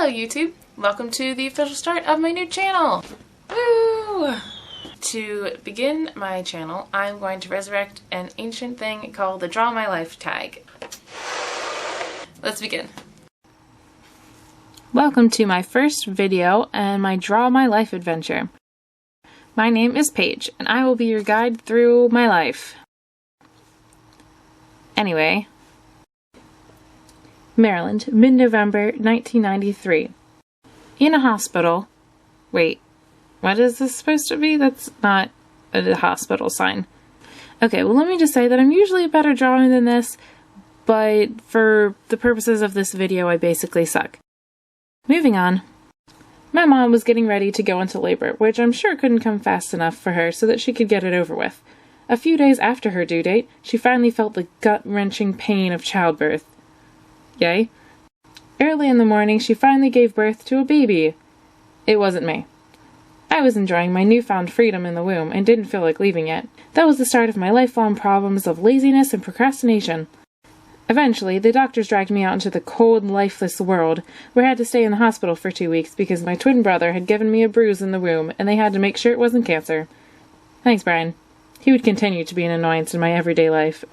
Hello YouTube! Welcome to the official start of my new channel! Woo! To begin my channel, I'm going to resurrect an ancient thing called the Draw My Life tag. Let's begin. Welcome to my first video and my Draw My Life adventure. My name is Paige, and I will be your guide through my life. Anyway, Maryland, mid-November 1993. In a hospital. Wait, what is this supposed to be? That's not a hospital sign. Okay, well let me just say that I'm usually a better drawing than this, but for the purposes of this video I basically suck. Moving on. My mom was getting ready to go into labor, which I'm sure couldn't come fast enough for her so that she could get it over with. A few days after her due date, she finally felt the gut-wrenching pain of childbirth. Yay. Early in the morning, she finally gave birth to a baby. It wasn't me. I was enjoying my newfound freedom in the womb and didn't feel like leaving yet. That was the start of my lifelong problems of laziness and procrastination. Eventually, the doctors dragged me out into the cold, lifeless world, where I had to stay in the hospital for 2 weeks because my twin brother had given me a bruise in the womb and they had to make sure it wasn't cancer. Thanks, Brian. He would continue to be an annoyance in my everyday life.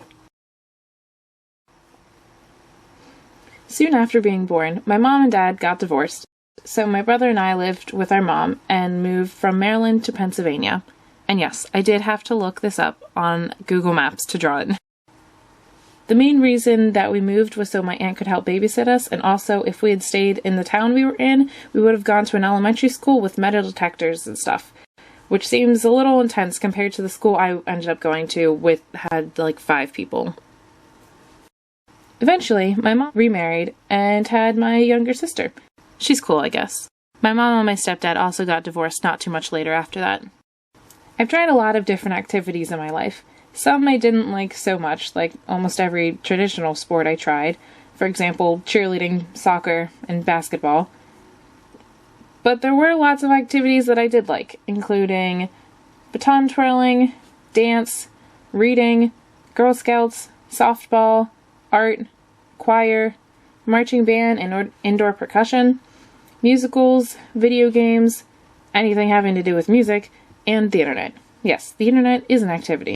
Soon after being born, my mom and dad got divorced, so my brother and I lived with our mom and moved from Maryland to Pennsylvania. And yes, I did have to look this up on Google Maps to draw it. The main reason that we moved was so my aunt could help babysit us, and also if we had stayed in the town we were in, we would have gone to an elementary school with metal detectors and stuff, which seems a little intense compared to the school I ended up going to, which had like 5 people. Eventually, my mom remarried and had my younger sister. She's cool, I guess. My mom and my stepdad also got divorced not too much later after that. I've tried a lot of different activities in my life. Some I didn't like so much, like almost every traditional sport I tried. For example, cheerleading, soccer, and basketball. But there were lots of activities that I did like, including baton twirling, dance, reading, Girl Scouts, softball, art, choir, marching band and indoor percussion, musicals, video games, anything having to do with music, and the internet. Yes, the internet is an activity.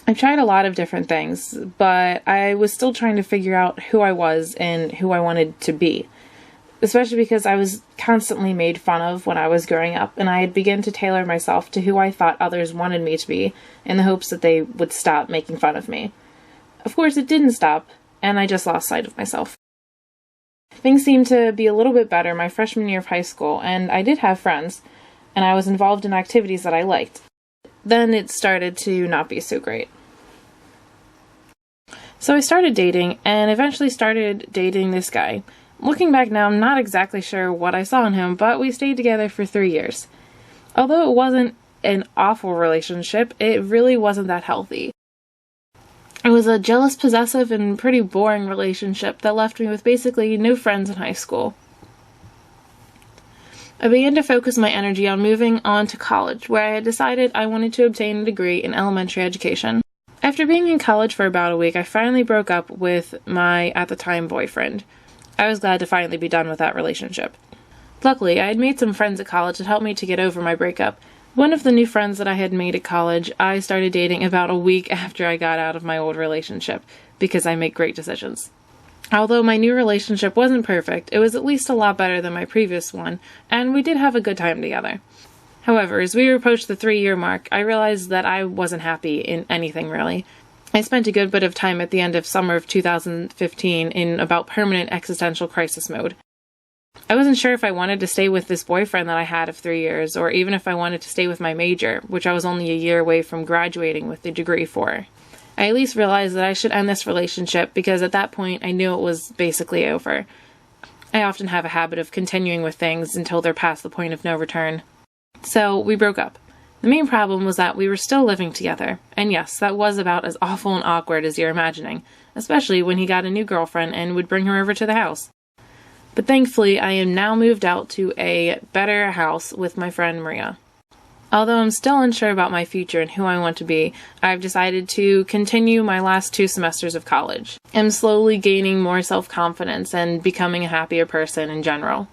I've tried a lot of different things, but I was still trying to figure out who I was and who I wanted to be. Especially because I was constantly made fun of when I was growing up, and I had begun to tailor myself to who I thought others wanted me to be, in the hopes that they would stop making fun of me. Of course, it didn't stop, and I just lost sight of myself. Things seemed to be a little bit better my freshman year of high school, and I did have friends, and I was involved in activities that I liked. Then it started to not be so great. So I started dating, and eventually started dating this guy. Looking back now, I'm not exactly sure what I saw in him, but we stayed together for 3 years. Although it wasn't an awful relationship, it really wasn't that healthy. It was a jealous, possessive, and pretty boring relationship that left me with basically no friends in high school. I began to focus my energy on moving on to college, where I had decided I wanted to obtain a degree in elementary education. After being in college for about a week, I finally broke up with my, at the time, boyfriend. I was glad to finally be done with that relationship. Luckily, I had made some friends at college that helped me to get over my breakup. One of the new friends that I had made at college, I started dating about a week after I got out of my old relationship, because I make great decisions. Although my new relationship wasn't perfect, it was at least a lot better than my previous one, and we did have a good time together. However, as we approached the 3-year mark, I realized that I wasn't happy in anything really. I spent a good bit of time at the end of summer of 2015 in about permanent existential crisis mode. I wasn't sure if I wanted to stay with this boyfriend that I had of 3 years, or even if I wanted to stay with my major, which I was only a year away from graduating with the degree for. I at least realized that I should end this relationship because at that point I knew it was basically over. I often have a habit of continuing with things until they're past the point of no return. So we broke up. The main problem was that we were still living together, and yes, that was about as awful and awkward as you're imagining, especially when he got a new girlfriend and would bring her over to the house. But thankfully, I am now moved out to a better house with my friend Maria. Although I'm still unsure about my future and who I want to be, I've decided to continue my last 2 semesters of college. I'm slowly gaining more self-confidence and becoming a happier person in general.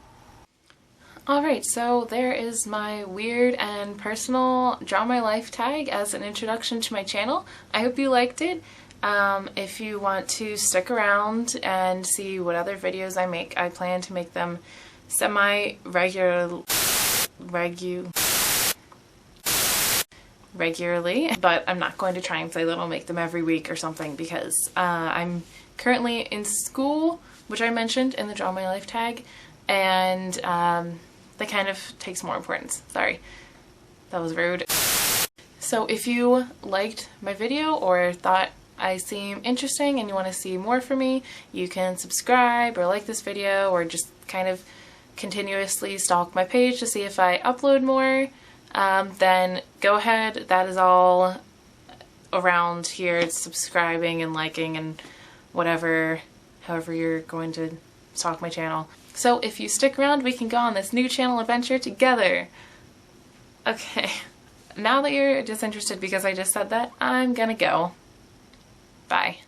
Alright, so there is my weird and personal Draw My Life tag as an introduction to my channel. I hope you liked it. If you want to stick around and see what other videos I make, I plan to make them regularly, but I'm not going to try and say that I'll make them every week or something because I'm currently in school, which I mentioned in the Draw My Life tag, and that kind of takes more importance. Sorry, that was rude. So if you liked my video or thought I seem interesting and you want to see more from me, you can subscribe or like this video or just kind of continuously stalk my page to see if I upload more. Then go ahead. That is all around here. It's subscribing and liking and whatever, however you're going to stalk my channel. So if you stick around, we can go on this new channel adventure together. Okay, now that you're disinterested because I just said that, I'm gonna go. Bye.